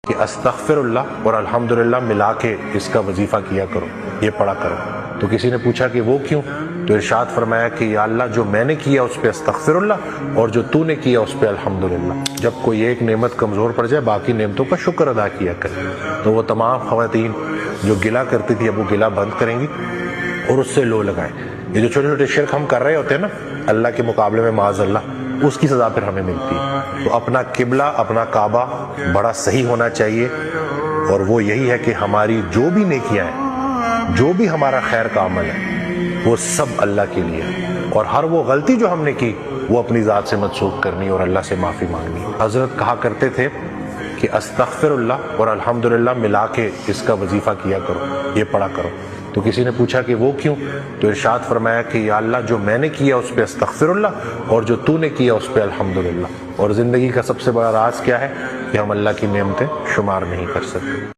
کہ استغفر اللہ اور الحمدللہ ملا کے اس کا وظیفہ کیا کرو، یہ پڑھا کرو۔ تو کسی نے پوچھا کہ وہ کیوں؟ تو ارشاد فرمایا کہ یا اللہ جو میں نے کیا اس پہ استغفر اللہ، اور جو تو نے کیا اس پہ الحمدللہ۔ جب کوئی ایک نعمت کمزور پڑ جائے باقی نعمتوں کا شکر ادا کیا کرے۔ تو وہ تمام خواتین جو گلہ کرتی تھی اب وہ گلہ بند کریں گی اور اس سے لو لگائیں۔ یہ جو چھوٹے چھوٹے شرک ہم کر رہے ہوتے ہیں نا اللہ کے مقابلے میں معاذ اللہ، اس کی سزا پھر ہمیں ملتی ہے۔ تو اپنا قبلہ اپنا کعبہ بڑا صحیح ہونا چاہیے، اور وہ یہی ہے کہ ہماری جو بھی نیکیاں ہیں، جو بھی ہمارا خیر کا عمل ہے، وہ سب اللہ کے لیے ہے، اور ہر وہ غلطی جو ہم نے کی وہ اپنی ذات سے منسوخ کرنی اور اللہ سے معافی مانگنی۔ حضرت کہا کرتے تھے کہ استغفر اللہ اور الحمدللہ ملا کے اس کا وظیفہ کیا کرو، یہ پڑھا کرو۔ تو کسی نے پوچھا کہ وہ کیوں؟ تو ارشاد فرمایا کہ یا اللہ جو میں نے کیا اس پہ استغفر اللہ، اور جو تو نے کیا اس پہ الحمدللہ۔ اور زندگی کا سب سے بڑا راز کیا ہے کہ ہم اللہ کی نعمتیں شمار نہیں کر سکتے۔